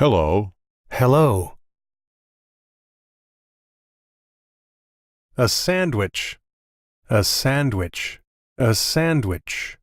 Hello. Hello. A sandwich. A sandwich. A sandwich.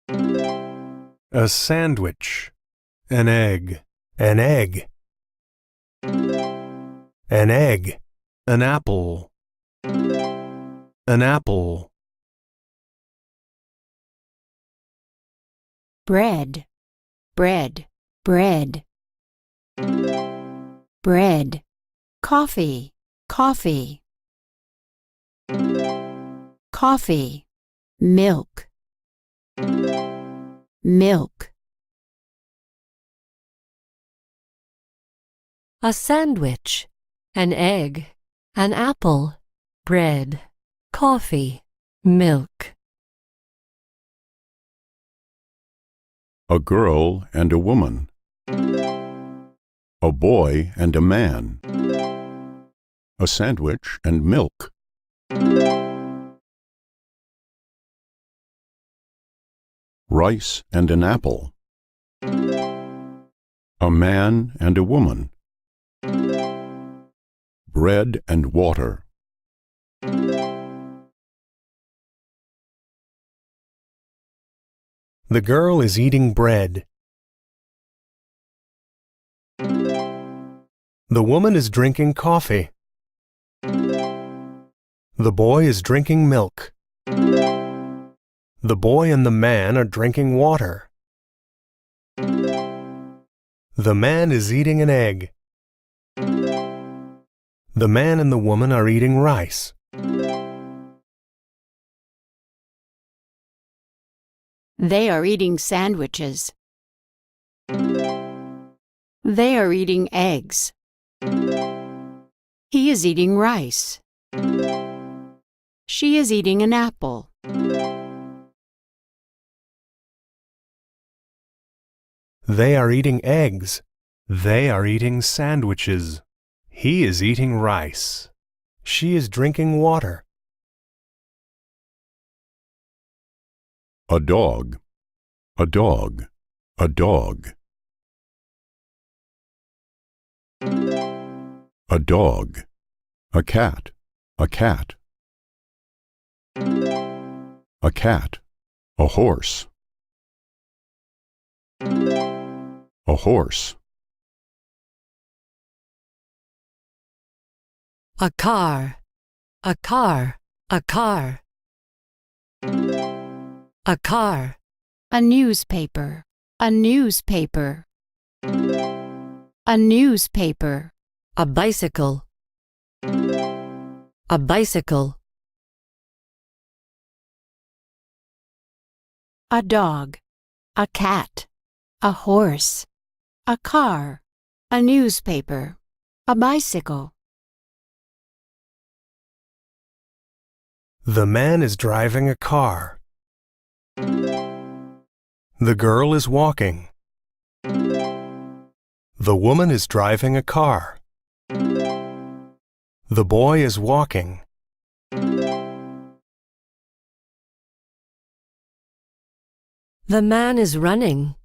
A sandwich. An egg. An egg. An egg. An apple. An apple. Bread, bread, bread. Bread. Coffee, coffee. Coffee. Milk. Milk. A sandwich, an egg, an apple, bread, coffee, milk. A girl and a woman. A boy and a man. A sandwich and milk. Rice and an apple. A man and a woman. Bread and water. The girl is eating bread. The woman is drinking coffee. The boy is drinking milk. The boy and the man are drinking water. The man is eating an egg. The man and the woman are eating rice. They are eating sandwiches. They are eating eggs. He is eating rice. She is eating an apple. They are eating eggs. They are eating sandwiches. He is eating rice. She is drinking water. A dog. A dog. A dog. A dog. A cat. A cat. A cat. A horse. A horse. A car, a car, a car. A car. A newspaper. A newspaper. A newspaper. A bicycle. A bicycle. A dog. A cat. A horse. A car. A newspaper. A bicycle. The man is driving a car. The girl is walking. The woman is driving a car. The boy is walking. The man is running.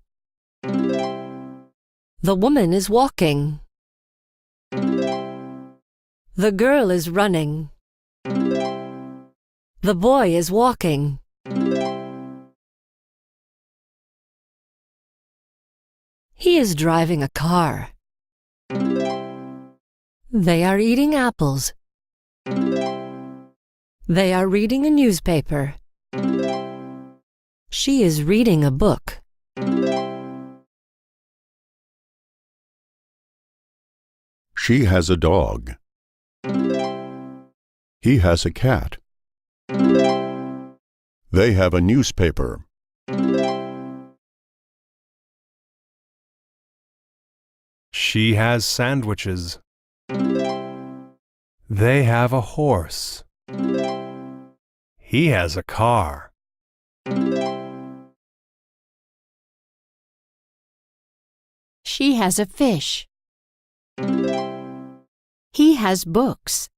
The woman is walking. The girl is running. The boy is walking. He is driving a car. They are eating apples. They are reading a newspaper. She is reading a book. She has a dog. He has a cat. They have a newspaper. She has sandwiches. They have a horse. He has a car. She has a fish. He has books.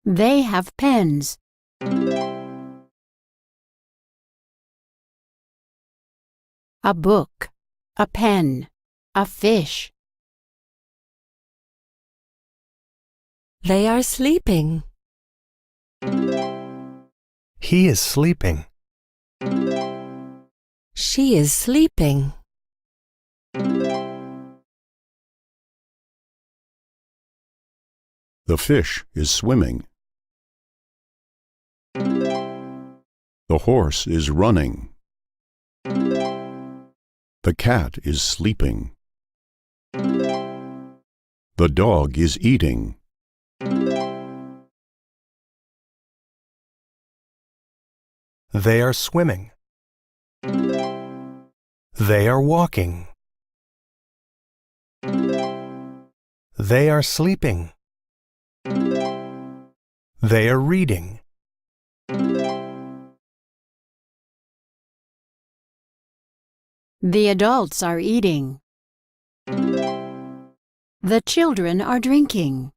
They have pens. A book, a pen, a fish. They are sleeping. He is sleeping. She is sleeping. The fish is swimming. The horse is running. The cat is sleeping. The dog is eating. They are swimming. They are walking. They are sleeping. They are reading. The adults are eating. The children are drinking.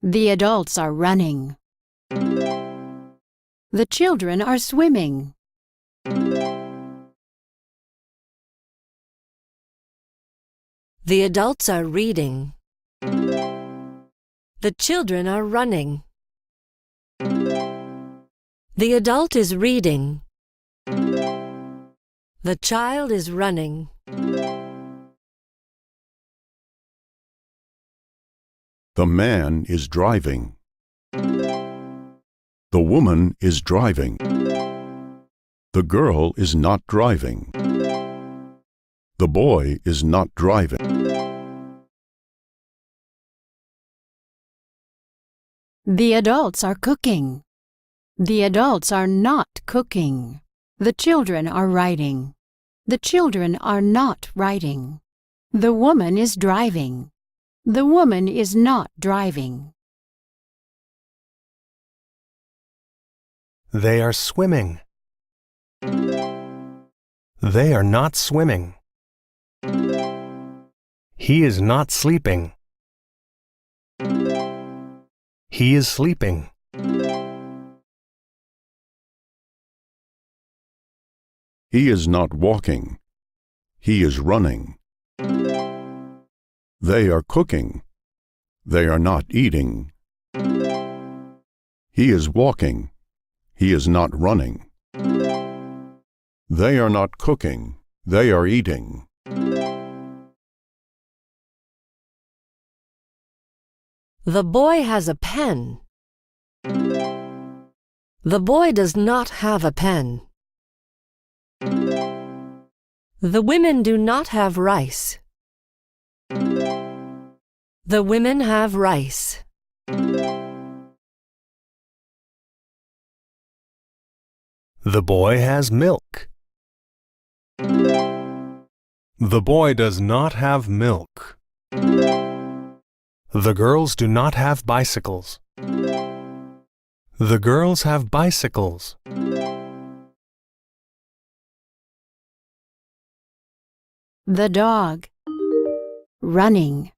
The adults are running. The children are swimming. The adults are reading. The children are running. The adult is reading. The child is running. The man is driving. The woman is driving. The girl is not driving. The boy is not driving. The adults are cooking. The adults are not cooking. The children are writing. The children are not writing. The woman is driving. The woman is not driving. They are swimming. They are not swimming. He is not sleeping. He is sleeping. He is not walking. He is running. They are cooking. They are not eating. He is walking. He is not running. They are not cooking. They are eating. The boy has a pen. The boy does not have a pen. The women do not have rice. The women have rice. The boy has milk. The boy does not have milk. The girls do not have bicycles. The girls have bicycles. The dog. Running.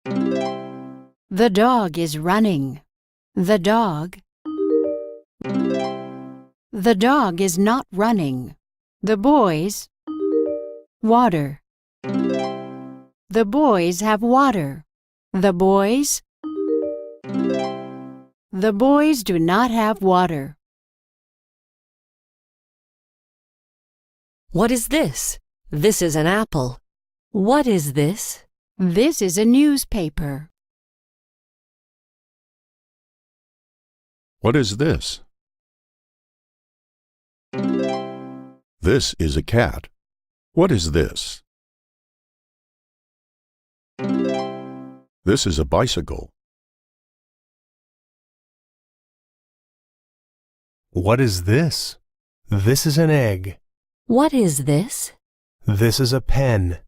The dog is running. The dog. The dog is not running. The boys. Water. The boys have water. The boys. The boys do not have water. What is this? This is an apple. What is this? This is a newspaper. What is this? This is a cat. What is this? This is a bicycle. What is this? This is an egg. What is this? This is a pen.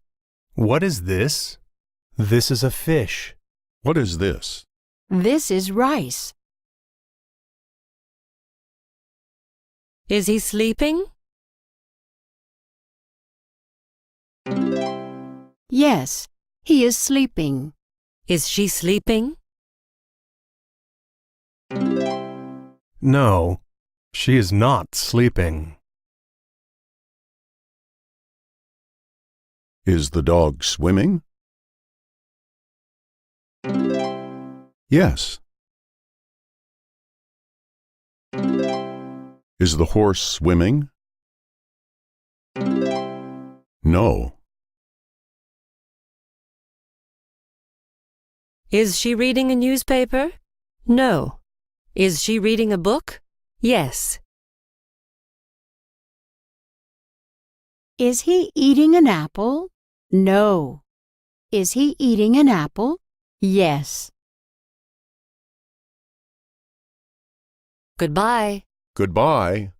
What is this? This is a fish. What is this? This is rice. Is he sleeping? Yes, he is sleeping. Is she sleeping? No, she is not sleeping. Is the dog swimming? Yes. Is the horse swimming? No. Is she reading a newspaper? No. Is she reading a book? Yes. Is he eating an apple? No. Is he eating an apple? Yes. Goodbye. Goodbye.